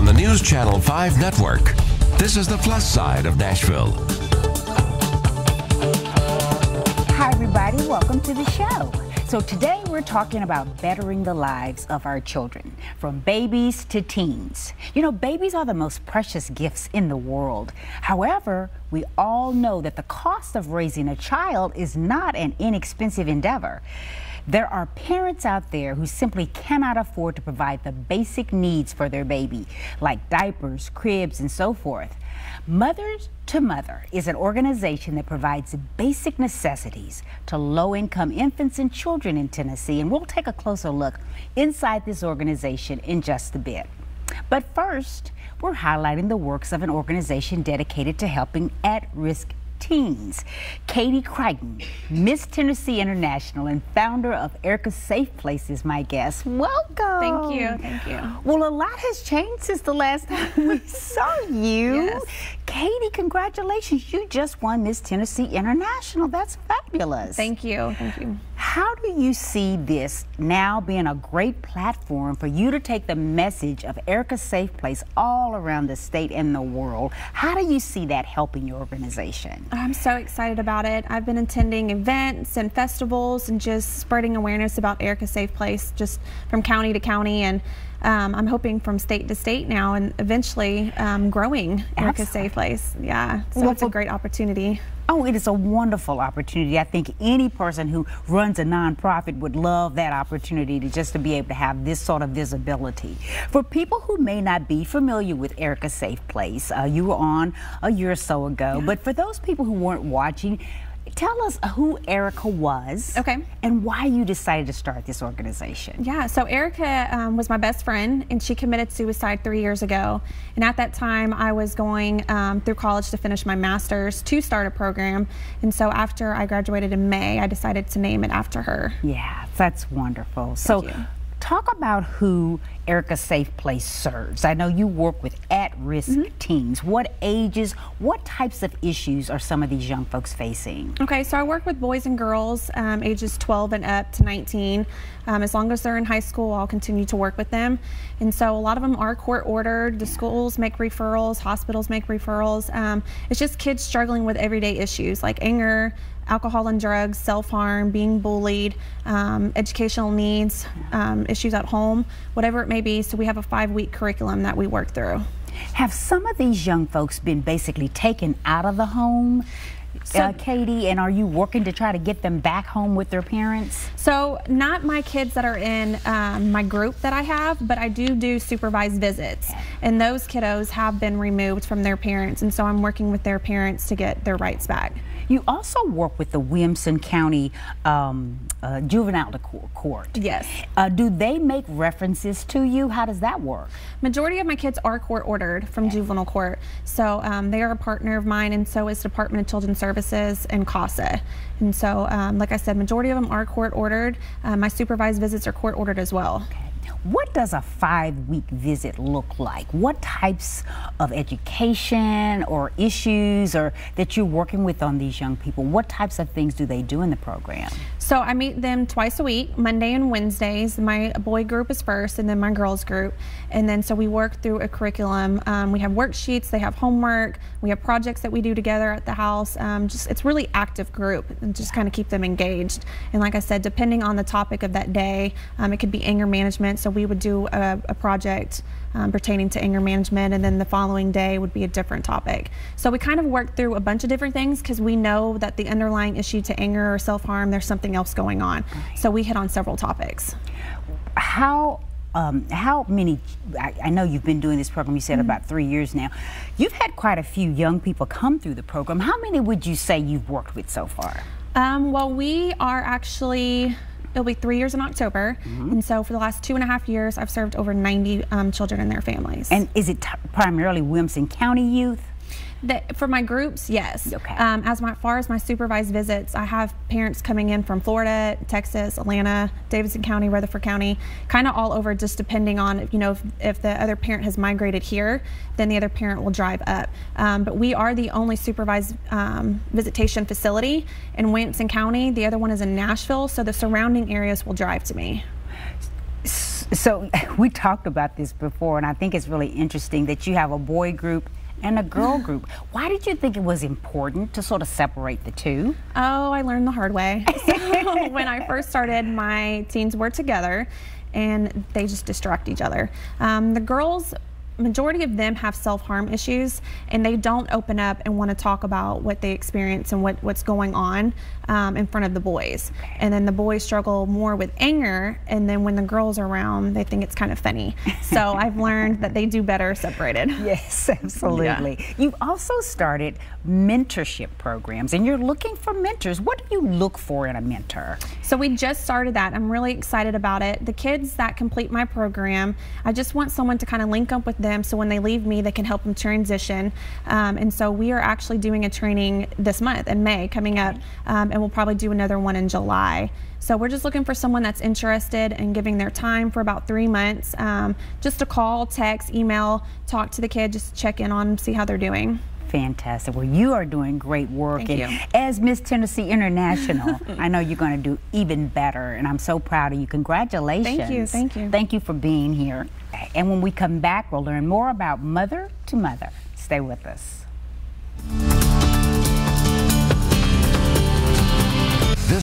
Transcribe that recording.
on the News Channel 5 network. This is the plus side of Nashville. Hi everybody, welcome to the show. So today we're talking about bettering the lives of our children, from babies to teens. You know, babies are the most precious gifts in the world. However, we all know that the cost of raising a child is not an inexpensive endeavor. There are parents out there who simply cannot afford to provide the basic needs for their baby, like diapers, cribs, and so forth. Mothers to Mother is an organization that provides basic necessities to low-income infants and children in Tennessee, and we'll take a closer look inside this organization in just a bit. But first, we're highlighting the works of an organization dedicated to helping at-risk teens. Creighton, Miss Tennessee International and founder of Erika's Safe Place is my guest. Welcome. Thank you. Thank you. Well, a lot has changed since the last time we saw you. Yes. Katie, congratulations. You just won Miss Tennessee International. That's fabulous. Thank you. Thank you. How do you see this now being a great platform for you to take the message of Erika's Safe Place all around the state and the world? How do you see that helping your organization? I'm so excited about it. I've been attending events and festivals and just spreading awareness about Erika's Safe Place just from county to county, and I'm hoping from state to state now, and eventually growing Erika's Safe Place. Yeah, so well, it's a great opportunity. Oh, it is a wonderful opportunity. I think any person who runs a nonprofit would love that opportunity to be able to have this sort of visibility. For people who may not be familiar with Erika's Safe Place, you were on a year or so ago, but for those people who weren't watching, tell us who Erika was, and why you decided to start this organization. Yeah, so Erika was my best friend, and she committed suicide 3 years ago. And at that time, I was going through college to finish my master's to start a program. And so after I graduated in May, I decided to name it after her. Yeah, that's wonderful. So talk about who Erika's Safe Place serves. I know you work with at-risk teens. What ages, what types of issues are some of these young folks facing? Okay, so I work with boys and girls ages 12 and up to 19. As long as they're in high school, I'll continue to work with them. And so a lot of them are court-ordered. The schools make referrals, hospitals make referrals. It's just kids struggling with everyday issues like anger, alcohol and drugs, self-harm, being bullied, educational needs, issues at home, whatever it may be. So we have a 5-week curriculum that we work through. Have some of these young folks been basically taken out of the home, Katie, and are you working to try to get them back home with their parents? So not my kids that are in my group that I have, but I do supervised visits, and those kiddos have been removed from their parents, and so I'm working with their parents to get their rights back. You also work with the Williamson County Juvenile Court. Yes. Do they make references to you? How does that work? Majority of my kids are court-ordered from juvenile court, so they are a partner of mine, and so is Department of Children's Services and CASA. And so, like I said, majority of them are court-ordered. My supervised visits are court-ordered as well. What does a 5-week visit look like? What types of education or issues or that you're working with on these young people? What types of things do they do in the program? So I meet them twice a week, Monday and Wednesdays. My boy group is first, and then my girls group. And then so we work through a curriculum. We have worksheets, they have homework, we have projects that we do together at the house. It's really active group, and just kind of keep them engaged. And like I said, depending on the topic of that day, it could be anger management. So we would do a project pertaining to anger management, and then the following day would be a different topic. So we kind of work through a bunch of different things because we know that the underlying issue to anger or self-harm, there's something else going on. So we hit on several topics. How many, I know you've been doing this program, you said about 3 years now. You've had quite a few young people come through the program. How many would you say you've worked with so far? Well, we are actually, it'll be 3 years in October, and so for the last 2.5 years, I've served over 90 children and their families. And is it primarily Williamson County youth? For my groups, yes. Okay. As far as my supervised visits, I have parents coming in from Florida, Texas, Atlanta, Davidson County, Rutherford County, kind of all over, just depending on, you know, if the other parent has migrated here, then the other parent will drive up. But we are the only supervised visitation facility in Williamson County. The other one is in Nashville, so the surrounding areas will drive to me. So we talked about this before, and I think it's really interesting that you have a boy group and a girl group. Why did you think it was important to sort of separate the two? Oh, I learned the hard way. So when I first started, my teens were together and they just distract each other. The girls, majority of them have self-harm issues, and they don't open up and want to talk about what they experience and what's going on in front of the boys. And then the boys struggle more with anger, and then when the girls are around, they think it's kind of funny. So I've learned that they do better separated. Yes, absolutely. Yeah. You've also started mentorship programs, and you're looking for mentors. What do you look for in a mentor? So we just started that. I'm really excited about it. The kids that complete my program, I just want someone to kind of link up with them, so when they leave me, they can help them transition. And so we are actually doing a training this month in May coming up, and we'll probably do another one in July. So we're just looking for someone that's interested in giving their time for about 3 months, just to call, text, email, talk to the kid, just check in on them, see how they're doing. Fantastic. Well, you are doing great work. Thank you. As Miss Tennessee International, I know you're going to do even better, and I'm so proud of you. Congratulations. Thank you. Thank you. Thank you for being here. And when we come back, we'll learn more about Mother to Mother. Stay with us.